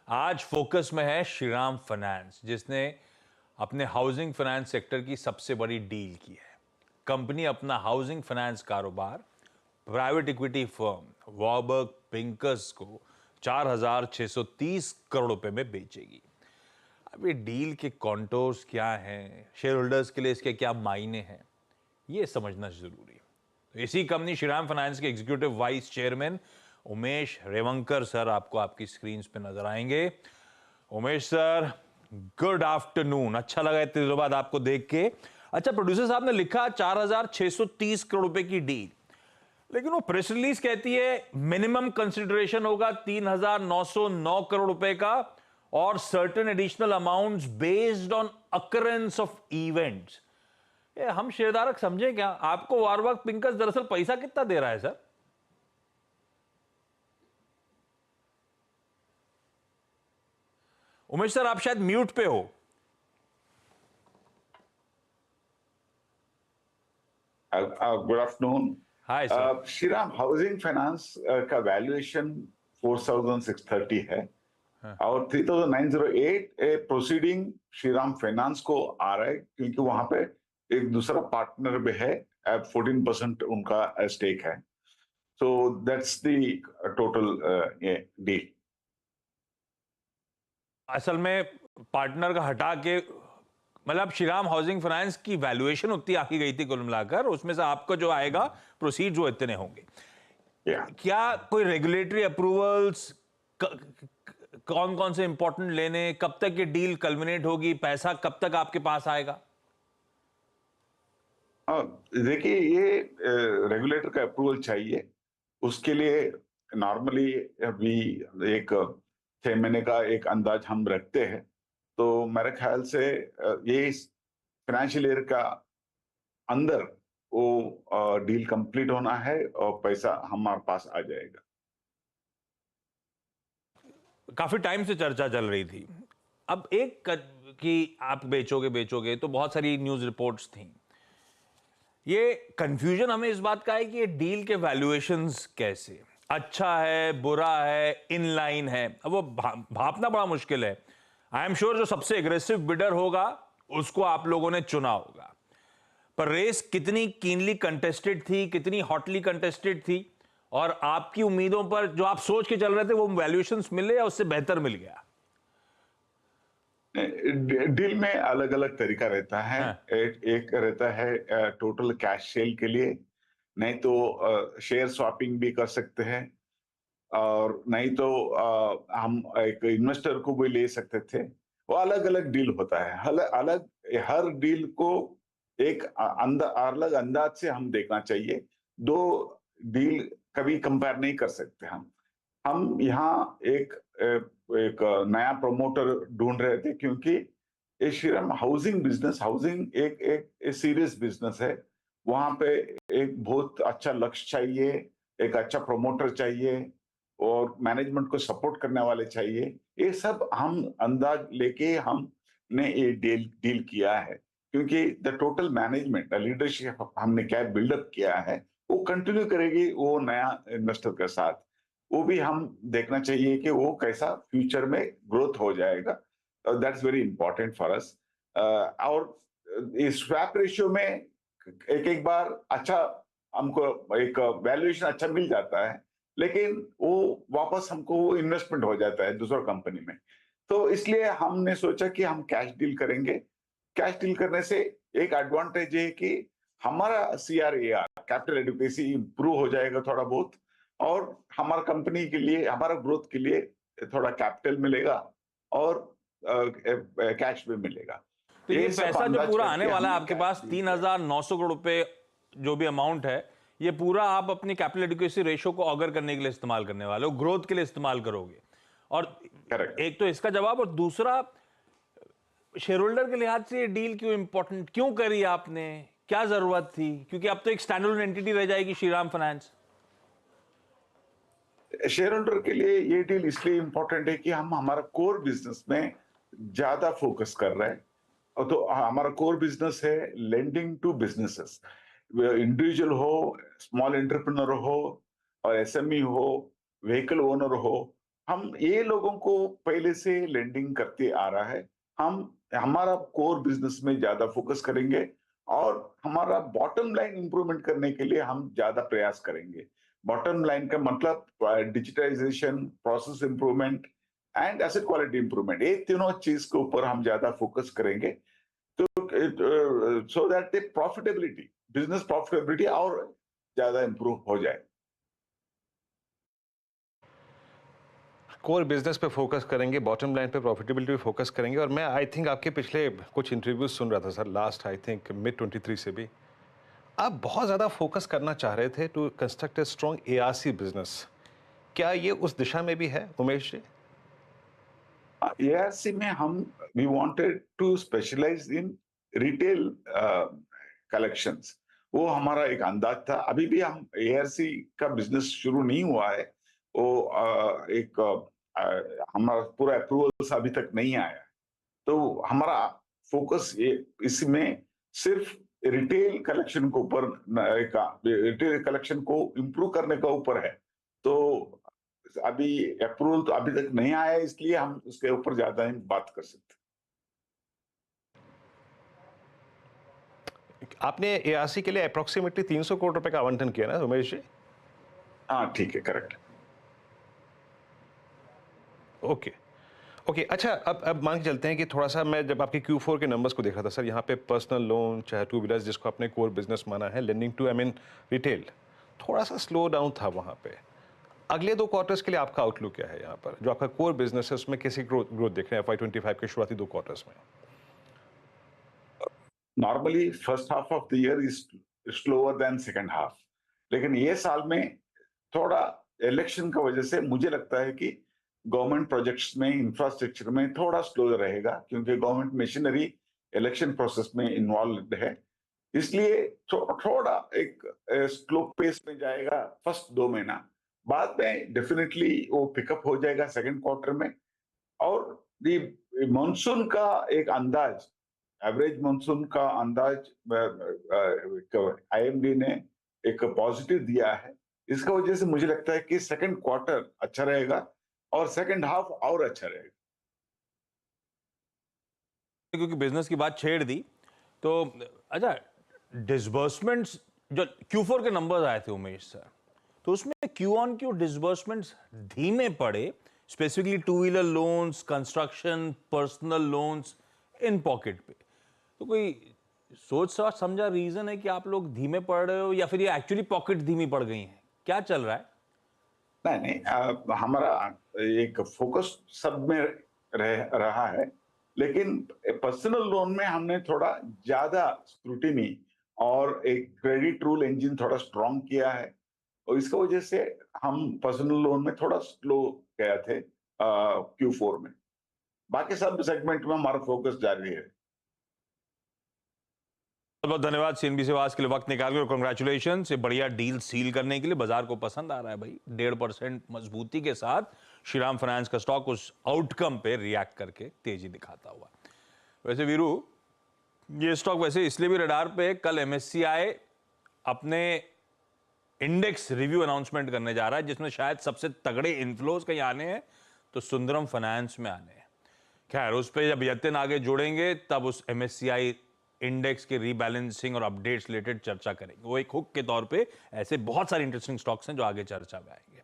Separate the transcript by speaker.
Speaker 1: आज फोकस में है श्रीराम फाइनेंस, जिसने अपने हाउसिंग फाइनेंस सेक्टर की सबसे बड़ी डील की है। कंपनी अपना हाउसिंग फाइनेंस कारोबार private equity firm Warburg Pincus को 4,630 करोड़ रुपए में बेचेगी। अब ये डील के कॉन्टोर्स क्या हैं, शेयर होल्डर्स के लिए इसके क्या मायने हैं, ये समझना जरूरी है। तो इसी कंपनी श्रीराम फाइनेंस के executive vice chairman Umesh Revankar sir आपको आपकी स्क्रीन पे नजर आएंगे। Umesh sir, good afternoon. अच्छा लगा इतने दिनों बाद आपको देख के। अच्छा, प्रोड्यूसर साहब ने लिखा 4,630 करोड़ रुपए की डील, लेकिन वो प्रेस रिलीज कहती है मिनिमम कंसिडरेशन होगा 3,909 करोड़ रुपए का और certain additional amounts based on occurrence of events. हम शेयरधारक समझे क्या? आपको वॉरबर्ग पिंकस दरअसल पैसा कितना दे रहा है सर? उमेश सर, आप शायद म्यूट पे हो।
Speaker 2: Good afternoon.
Speaker 1: Hi sir.
Speaker 2: Shriram housing finance का वैल्यूएशन 4,630 है और 3,908 प्रोसीडिंग श्रीराम फाइनेंस को आ रहा है, क्योंकि वहां पे एक दूसरा पार्टनर भी है, 14% उनका स्टेक है। So that's the total deal.
Speaker 1: असल में पार्टनर का हटा के, मतलब श्रीराम हाउसिंग फाइनेंस की वैल्यूएशन उतनी आकी गई थी कुल मिलाकर, उसमें से आपको जो आएगा प्रोसीड वो इतने होंगे। क्या कोई रेगुलेटरी अप्रूवल्स, कौन कौन से इंपॉर्टेंट लेने, कब तक ये डील कल्मिनेट होगी, पैसा कब तक आपके पास आएगा?
Speaker 2: देखिए, ये रेगुलेटर का अप्रूवल चाहिए। उसके लिए नॉर्मली अभी एक 6 महीने का एक अंदाज हम रखते हैं। तो मेरे ख्याल से ये फाइनेंशियल ईयर का अंदर वो डील कंप्लीट होना है और पैसा हमारे पास आ जाएगा।
Speaker 1: काफी टाइम से चर्चा चल रही थी। अब कि आप बेचोगे बेचोगे तो बहुत सारी न्यूज रिपोर्ट्स थी। ये कंफ्यूजन हमें इस बात का है कि ये डील के वैल्यूएशंस कैसे, अच्छा है, बुरा है, इनलाइन है, अब वो भापना बड़ा मुश्किल है। आई एम श्योर जो सबसे एग्रेसिव बिडर होगा उसको आप लोगों ने चुना होगा, पर रेस कितनी कीनली कंटेस्टेड थी, कितनी हॉटली कंटेस्टेड थी, और आपकी उम्मीदों पर जो आप सोच के चल रहे थे वो वैल्यूएशंस मिले या उससे बेहतर मिल गया?
Speaker 2: डील में अलग अलग तरीका रहता है।
Speaker 1: हाँ।
Speaker 2: एक रहता है टोटल कैश सेल के लिए, नहीं तो शेयर स्वैपिंग भी कर सकते हैं, और नहीं तो हम एक इन्वेस्टर को भी ले सकते थे। वो अलग अलग डील होता है, अलग अलग। हर डील को एक अलग अंदाज से हम देखना चाहिए। दो डील कभी कंपेयर नहीं कर सकते हम यहाँ एक नया प्रमोटर ढूंढ रहे थे, क्योंकि ये श्रीराम हाउसिंग एक सीरियस बिजनेस है। वहां पे एक बहुत अच्छा लक्ष्य चाहिए, एक अच्छा प्रमोटर चाहिए और मैनेजमेंट को सपोर्ट करने वाले चाहिए। ये सब हम अंदाज लेके हमने ये डील किया है, क्योंकि द टोटल मैनेजमेंट लीडरशिप हमने क्या बिल्डअप किया है वो कंटिन्यू करेगी वो नया इन्वेस्टर के साथ। वो भी हम देखना चाहिए कि वो कैसा फ्यूचर में ग्रोथ हो जाएगा। That's very important for us. और इस स्वैप रेशियो में एक बार अच्छा हमको एक वैल्यूएशन अच्छा मिल जाता है, लेकिन वो वापस हमको वो इन्वेस्टमेंट हो जाता है दूसरा कंपनी में। तो इसलिए हमने सोचा कि हम कैश डील करेंगे। कैश डील करने से एक एडवांटेज है कि हमारा CRAR कैपिटल एडिक्वेसी इंप्रूव हो जाएगा थोड़ा बहुत, और हमारा कंपनी के लिए, हमारा ग्रोथ के लिए थोड़ा कैपिटल मिलेगा और कैश भी मिलेगा।
Speaker 1: तो ये पैसा जो पूरा आने वाला है आपके पास,
Speaker 2: डील
Speaker 1: 3,900 करोड़ रुपए जो भी अमाउंट है, ये पूरा आप अपनी कैपिटल एडिक्वेसी रेशो को ऑगर करने के लिए इस्तेमाल करने वाले हो, ग्रोथ के लिए इस्तेमाल करोगे। और
Speaker 2: करेक्ट।
Speaker 1: एक तो इसका जवाब, और दूसरा शेयर होल्डर के लिहाज से ये डील क्यों इंपॉर्टेंट, क्यों करी आपने, क्या जरूरत थी? क्योंकि अब तो एक स्टैंड अलोन एंटिटी रह जाएगी श्रीराम फाइनेंस।
Speaker 2: शेयर होल्डर के लिए ये डील इसलिए इंपॉर्टेंट है कि हम हमारा कोर बिजनेस में ज्यादा फोकस कर रहे हैं। और तो हमारा कोर बिजनेस है लेंडिंग टू बिजनेसेस, इंडिविजुअल हो, स्मॉल एंटरप्रेन्योर हो और SME हो, व्हीकल ओनर हो, हम ये लोगों को पहले से लेंडिंग करते आ रहा है। हम हमारा कोर बिजनेस में ज्यादा फोकस करेंगे और हमारा बॉटम लाइन इंप्रूवमेंट करने के लिए हम ज्यादा प्रयास करेंगे। बॉटम लाइन का मतलब digitisation, process improvement and asset quality improvement, ये तीनों चीज के ऊपर हम ज्यादा फोकस करेंगे। तो so that the profitability, business profitability और ज्यादा इंप्रूव हो जाए।
Speaker 3: कोर बिजनेस पे फोकस करेंगे, बॉटम लाइन पे प्रॉफिटेबिलिटी पे फोकस करेंगे। और मैं आई थिंक आपके पिछले कुछ इंटरव्यूज सुन रहा था sir, last I think mid 23 से भी आप बहुत ज़्यादा फोकस करना चाह रहे थे to construct a strong ARC business. क्या ये उस दिशा में भी है उमेश जी?
Speaker 2: एआरसी में हम we wanted to specialise in retail collections, वो हमारा एक अंदाज था। अभी भी हम एआरसी का बिजनेस शुरू नहीं हुआ है, वो हमारा पूरा अप्रूवल्स अभी तक नहीं आया। तो हमारा फोकस ये इसमें सिर्फ रिटेल कलेक्शन को ऊपर रिटेल कलेक्शन को इम्प्रूव करने का ऊपर है। तो अभी अप्रूवल तो अभी तक नहीं आया, इसलिए हम उसके ऊपर ज्यादा ही बात कर सकते।
Speaker 3: आपने एआरसी के लिए अप्रोक्सीमेटली 300 करोड़ रुपए का आवंटन किया ना उमेश जी?
Speaker 2: हाँ ठीक है, करेक्ट।
Speaker 3: ओके ओके, अच्छा अब मान के चलते हैं कि थोड़ा सा मैं जब आपके Q4 के नंबर्स को देख रहा था सर, यहाँ पे पर्सनल लोन चाहे टू व्हीलर्स जिसको आपने कोर बिजनेस माना है, lending to I mean retail, थोड़ा सा स्लो डाउन था वहाँ पे। अगले 2 क्वार्टर्स के लिए आपका आउटलुक क्या है यहाँ पर? जो आपका कोर बिजनेस है उसमें कैसी ग्रोथ देख रहे हैं FY25 के शुरुआती 2 क्वार्टर्स में?
Speaker 2: Normally first half of the year is slower then second half, लेकिन ये साल में थोड़ा इलेक्शन का वजह से मुझे लगता है कि गवर्नमेंट प्रोजेक्ट्स में, इंफ्रास्ट्रक्चर में थोड़ा स्लो रहेगा, क्योंकि गवर्नमेंट मशीनरी इलेक्शन प्रोसेस में इन्वॉल्व है। इसलिए थोड़ा एक स्लो पेस में जाएगा फर्स्ट 2 महीना, बाद में डेफिनेटली वो पिकअप हो जाएगा सेकंड क्वार्टर में। और मानसून का एक अंदाज, एवरेज मानसून का अंदाज आईएमडी ने एक पॉजिटिव दिया है। इसका वजह से मुझे लगता है कि सेकंड क्वार्टर अच्छा रहेगा और सेकंड हाफ और अच्छा रहेगा।
Speaker 1: क्योंकि बिजनेस की बात छेड़ दी तो अच्छा, डिसबर्समेंट्स जो Q4 के नंबर्स आए थे उमेश सर, तो उसमें क्यू ऑन क्यू डिसबर्समेंट्स धीमे पड़े, specifically two wheeler loans, construction, personal loans, in pocket पे। तो कोई सोच समझा रीजन है कि आप लोग धीमे पड़ रहे हो, या फिर ये एक्चुअली पॉकेट धीमी पड़ गई है? क्या चल रहा है?
Speaker 2: नहीं नहीं, हमारा एक फोकस सब में रहा है, लेकिन पर्सनल लोन में हमने थोड़ा ज्यादा स्क्रूटिनी और एक क्रेडिट रूल इंजन थोड़ा स्ट्रॉन्ग किया है, और इसका वजह से हम पर्सनल लोन में थोड़ा स्लो गए थे Q4 में। बाकी सब सेगमेंट में हमारा फोकस जारी है।
Speaker 1: बहुत धन्यवाद सीएनबी से आवाज के लिए वक्त निकाल के, और कंग्रेचुलेशन से बढ़िया डील सील करने के लिए। बाजार को पसंद आ रहा है भाई, 1.5% मजबूती के साथ श्रीराम फाइनेंस का स्टॉक उस आउटकम पे रिएक्ट करके तेजी दिखाता हुआ। वैसे वीरू, ये स्टॉक वैसे इसलिए भी रडार पे, कल MSCI अपने इंडेक्स रिव्यू अनाउंसमेंट करने जा रहा है, जिसमें शायद सबसे तगड़े इन्फ्लोज कहीं आने हैं तो सुंदरम फाइनेंस में आने हैं। खैर, उस पर जब यतिन आगे जोड़ेंगे तब उस MSCI इंडेक्स के रीबैलेंसिंग और अपडेट्स रिलेटेड चर्चा करेंगे। वो एक हुक के तौर पे ऐसे बहुत सारे इंटरेस्टिंग स्टॉक्स हैं जो आगे चर्चा में आएंगे।